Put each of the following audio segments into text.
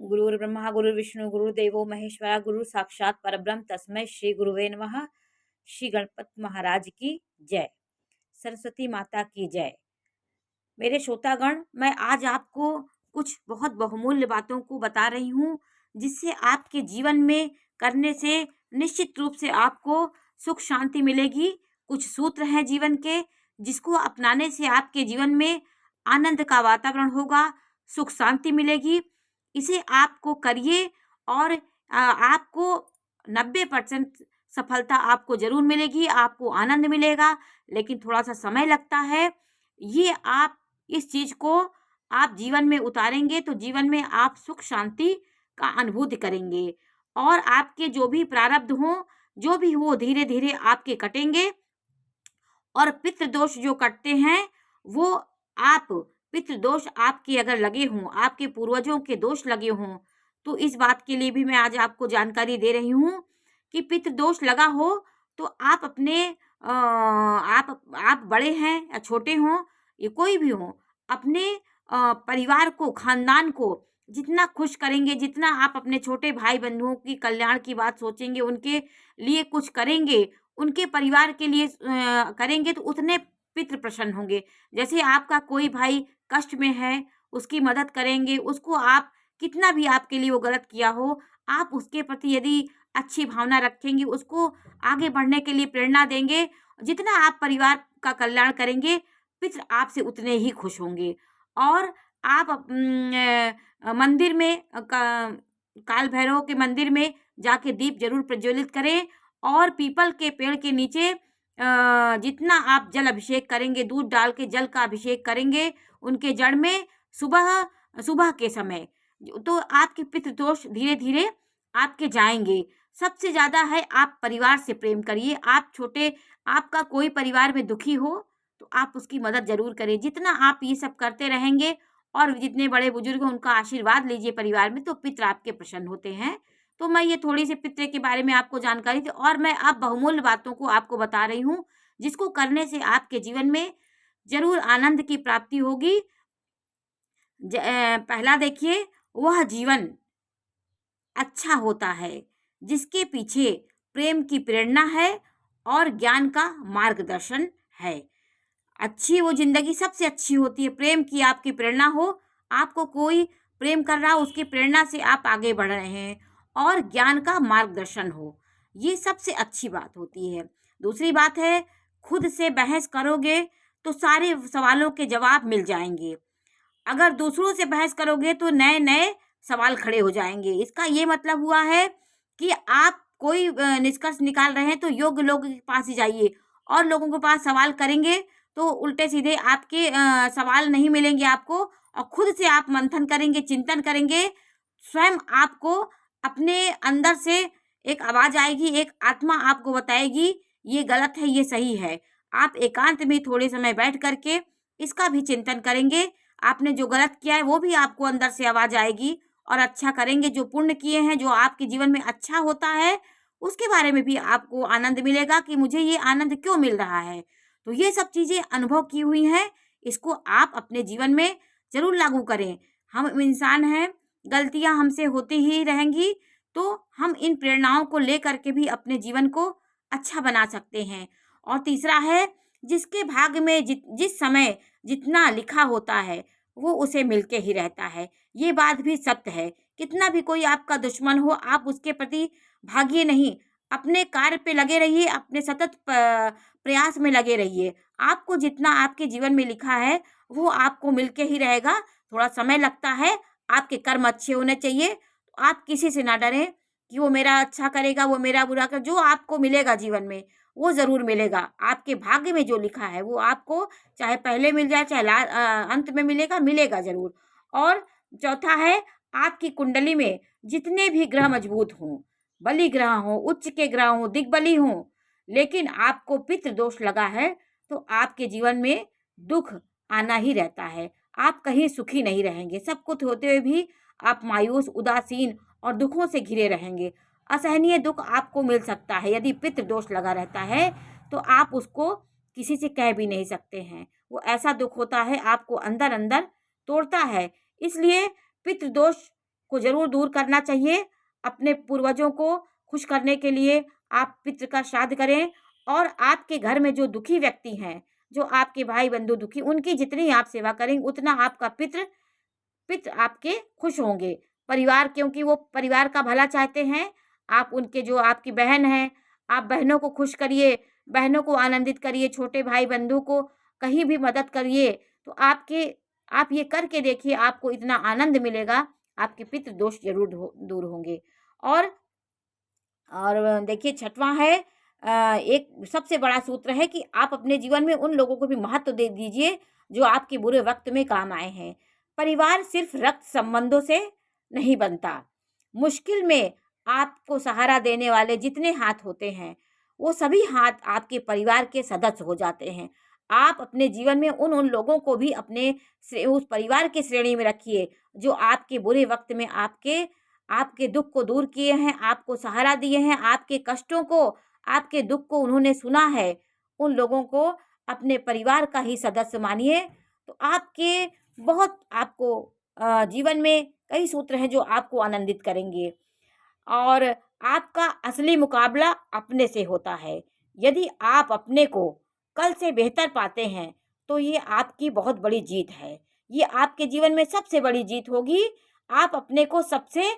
गुरुर्ब्रह्मा गुरुर्विष्णु गुरुदेवो महेश्वरा गुरु साक्षात परब्रह्म तस्मै श्री गुरुवे नमः। श्री गणपति महाराज की जय, सरस्वती माता की जय। मेरे श्रोतागण, मैं आज आपको कुछ बहुत बहुमूल्य बातों को बता रही हूँ, जिससे आपके जीवन में करने से निश्चित रूप से आपको सुख शांति मिलेगी। कुछ सूत्र हैं जीवन के, जिसको अपनाने से आपके जीवन में आनंद का वातावरण होगा, सुख शांति मिलेगी। इसे आपको करिए और आपको 90% सफलता आपको जरूर मिलेगी, आपको आनंद मिलेगा, लेकिन थोड़ा सा समय लगता है। ये आप इस चीज को आप जीवन में उतारेंगे तो जीवन में आप सुख शांति का अनुभूति करेंगे और आपके जो भी प्रारब्ध हो, जो भी हो, धीरे धीरे आपके कटेंगे। और पितृ दोष जो कटते हैं वो आप पितृ दोष आपके अगर लगे हों, आपके पूर्वजों के दोष लगे हों, तो इस बात के लिए भी मैं आज आपको जानकारी दे रही हूँ कि पितृ दोष लगा हो तो आप अपने आप बड़े हैं या छोटे हों, ये कोई भी हो, अपने परिवार को, खानदान को जितना खुश करेंगे, जितना आप अपने छोटे भाई बंधुओं की कल्याण की बात सोचेंगे, उनके लिए कुछ करेंगे, उनके परिवार के लिए करेंगे, तो उतने पितृ प्रसन्न होंगे। जैसे आपका कोई भाई कष्ट में है, उसकी मदद करेंगे, उसको आप कितना भी आपके लिए वो गलत किया हो, आप उसके प्रति यदि अच्छी भावना रखेंगे, उसको आगे बढ़ने के लिए प्रेरणा देंगे, जितना आप परिवार का कल्याण करेंगे, पितृ आपसे उतने ही खुश होंगे। और आप मंदिर में काल भैरव के मंदिर में जाके दीप जरूर प्रज्वलित करें और पीपल के पेड़ के नीचे जितना आप जल अभिषेक करेंगे, दूध डाल के जल का अभिषेक करेंगे उनके जड़ में सुबह सुबह के समय, तो आपके पितृ दोष धीरे धीरे आपके जाएंगे। सबसे ज्यादा है आप परिवार से प्रेम करिए। आप छोटे, आपका कोई परिवार में दुखी हो तो आप उसकी मदद जरूर करें। जितना आप ये सब करते रहेंगे और जितने बड़े बुजुर्ग हैं उनका आशीर्वाद लीजिए परिवार में, तो पितृ आपके प्रसन्न होते हैं। तो मैं ये थोड़ी सी पितृ के बारे में आपको जानकारी थी और मैं अब बहुमूल्य बातों को आपको बता रही हूँ, जिसको करने से आपके जीवन में जरूर आनंद की प्राप्ति होगी। पहला देखिए, वह जीवन अच्छा होता है जिसके पीछे प्रेम की प्रेरणा है और ज्ञान का मार्गदर्शन है। अच्छी वो जिंदगी सबसे अच्छी होती है, प्रेम की आपकी प्रेरणा हो, आपको कोई प्रेम कर रहा हो, उसकी प्रेरणा से आप आगे बढ़ रहे हैं और ज्ञान का मार्गदर्शन हो, ये सबसे अच्छी बात होती है। दूसरी बात है, खुद से बहस करोगे तो सारे सवालों के जवाब मिल जाएंगे। अगर दूसरों से बहस करोगे तो नए नए सवाल खड़े हो जाएंगे। इसका ये मतलब हुआ है कि आप कोई निष्कर्ष निकाल रहे हैं तो योग्य लोगों के पास ही जाइए, और लोगों के पास सवाल करेंगे तो उल्टे सीधे आपके सवाल नहीं मिलेंगे आपको, और खुद से आप मंथन करेंगे, चिंतन करेंगे, स्वयं आपको अपने अंदर से एक आवाज आएगी, एक आत्मा आपको बताएगी ये गलत है, ये सही है। आप एकांत में थोड़े समय बैठ करके इसका भी चिंतन करेंगे, आपने जो गलत किया है वो भी आपको अंदर से आवाज आएगी, और अच्छा करेंगे, जो पुण्य किए हैं, जो आपके जीवन में अच्छा होता है, उसके बारे में भी आपको आनंद मिलेगा कि मुझे ये आनंद क्यों मिल रहा है। तो ये सब चीजें अनुभव की हुई हैं, इसको आप अपने जीवन में जरूर लागू करें। हम इंसान हैं, गलतियां हमसे होती ही रहेंगी, तो हम इन प्रेरणाओं को लेकर के भी अपने जीवन को अच्छा बना सकते हैं। और तीसरा है, जिसके भाग्य में जिस समय जितना लिखा होता है वो उसे मिलके ही रहता है। ये बात भी सत्य है। कितना भी कोई आपका दुश्मन हो, आप उसके प्रति भागिए नहीं, अपने कार्य पे लगे रहिए, अपने सतत प्रयास में लगे रहिए। आपको जितना आपके जीवन में लिखा है वो आपको मिलके ही रहेगा। थोड़ा समय लगता है, आपके कर्म अच्छे होने चाहिए, तो आप किसी से ना डरें कि वो मेरा अच्छा करेगा, वो मेरा बुरा कर, जो आपको मिलेगा जीवन में वो जरूर मिलेगा। आपके भाग्य में जो लिखा है वो आपको चाहे पहले मिल जाए, चाहे अंत में मिलेगा, मिलेगा जरूर। और चौथा है, आपकी कुंडली में जितने भी ग्रह मजबूत हों, बलि ग्रह हों, उच्च के ग्रह हों, दिग्बली हों, लेकिन आपको पितृ दोष लगा है तो आपके जीवन में दुख आना ही रहता है। आप कहीं सुखी नहीं रहेंगे। सब कुछ होते हुए भी आप मायूस, उदासीन और दुखों से घिरे रहेंगे। असहनीय दुख आपको मिल सकता है। यदि पितृ दोष लगा रहता है तो आप उसको किसी से कह भी नहीं सकते हैं। वो ऐसा दुख होता है, आपको अंदर अंदर तोड़ता है। इसलिए पितृ दोष को ज़रूर दूर करना चाहिए। अपने पूर्वजों को खुश करने के लिए आप पितृ का श्राद्ध करें, और आपके घर में जो दुखी व्यक्ति हैं, जो आपके भाई बंधु दुखी, उनकी जितनी आप सेवा करेंगे उतना आपका पितृ पितृ आपके खुश होंगे। परिवार, क्योंकि वो परिवार का भला चाहते हैं। आप उनके, जो आपकी बहन है, आप बहनों को खुश करिए, बहनों को आनंदित करिए, छोटे भाई बंधु को कहीं भी मदद करिए, तो आप ये करके देखिए, आपको इतना आनंद मिलेगा, आपके पितृ दोष ज़रूर दूर होंगे। और देखिए, छठवां है, एक सबसे बड़ा सूत्र है कि आप अपने जीवन में उन लोगों को भी महत्व दे दीजिए जो आपके बुरे वक्त में काम आए हैं। परिवार सिर्फ रक्त संबंधों से नहीं बनता। मुश्किल में आपको सहारा देने वाले जितने हाथ होते हैं, वो सभी हाथ आपके परिवार के सदस्य हो जाते हैं। आप अपने जीवन में उन लोगों को भी अपने उस परिवार की श्रेणी में रखिए जो आपके बुरे वक्त में आपके दुख को दूर किए हैं, आपको सहारा दिए हैं, आपके कष्टों को, आपके दुख को उन्होंने सुना है। उन लोगों को अपने परिवार का ही सदस्य मानिए, तो आपके बहुत आपको जीवन में कई सूत्र हैं जो आपको आनंदित करेंगे। और आपका असली मुकाबला अपने से होता है। यदि आप अपने को कल से बेहतर पाते हैं, तो ये आपकी बहुत बड़ी जीत है। ये आपके जीवन में सबसे बड़ी जीत होगी। आप अपने को सबसे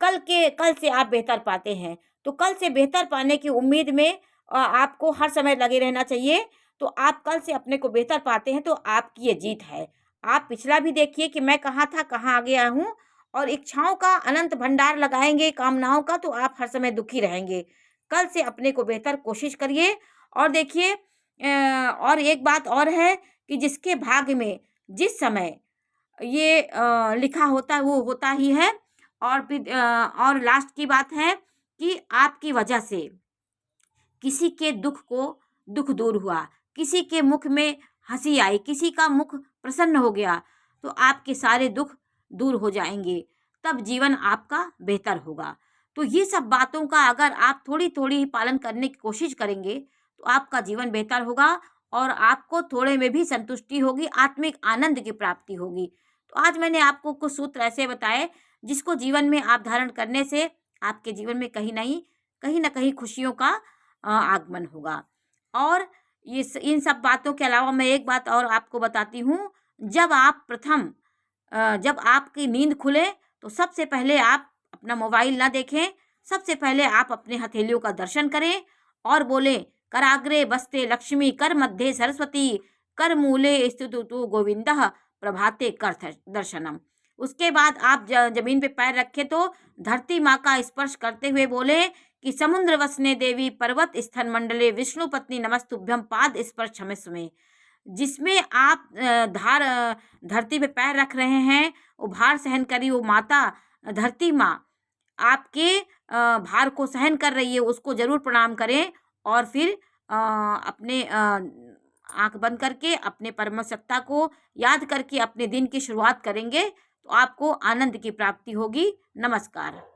कल से आप बेहतर पाते हैं, तो कल से बेहतर पाने की उम्मीद में आपको हर समय लगे रहना चाहिए। तो आप कल से अपने को बेहतर पाते हैं, तो आपकी ये जीत है। आप पिछला भी देखिए कि मैं कहाँ था, कहाँ आ गया हूँ, और इच्छाओं का अनंत भंडार लगाएंगे, कामनाओं का, तो आप हर समय दुखी रहेंगे। कल से अपने को बेहतर कोशिश करिए। और देखिए, और एक बात और है कि जिसके भाग्य में जिस समय ये लिखा होता है वो होता ही है। और फिर और लास्ट की बात है कि आपकी वजह से किसी के दुख दूर हुआ, किसी के मुख में हंसी आई, किसी का मुख प्रसन्न हो गया, तो आपके सारे दुख दूर हो जाएंगे, तब जीवन आपका बेहतर होगा। तो ये सब बातों का अगर आप थोड़ी थोड़ी पालन करने की कोशिश करेंगे, तो आपका जीवन बेहतर होगा, और आपको थोड़े में भी संतुष्टि होगी, आत्मिक आनंद की प्राप्ति होगी। तो आज मैंने आपको कुछ सूत्र ऐसे बताए जिसको जीवन में आप धारण करने से आपके जीवन में कहीं ना कहीं खुशियों का आगमन होगा। और इन सब बातों के अलावा मैं एक बात और आपको बताती हूँ। जब आपकी नींद खुले, तो सबसे पहले आप अपना मोबाइल ना देखें। सबसे पहले आप अपने हथेलियों का दर्शन करें और बोलें, कराग्रे बस्ते लक्ष्मी, कर मध्य सरस्वती, कर मूले स्थितो गोविंदः, प्रभाते कर दर्शनम। उसके बाद आप जमीन पे पैर रखे तो धरती माँ का स्पर्श करते हुए बोले कि समुद्र वसने देवी, पर्वत स्थन मंडले, विष्णु पत्नी नमस्तुभ्यम, पाद स्पर्श क्षमस्व में। जिसमें आप धरती पे पैर रख रहे हैं, वो भार सहन करी, वो माता धरती माँ आपके भार को सहन कर रही है, उसको जरूर प्रणाम करें। और फिर अपने आंख बंद करके अपने परम सत्ता को याद करके अपने दिन की शुरुआत करेंगे, तो आपको आनंद की प्राप्ति होगी। नमस्कार।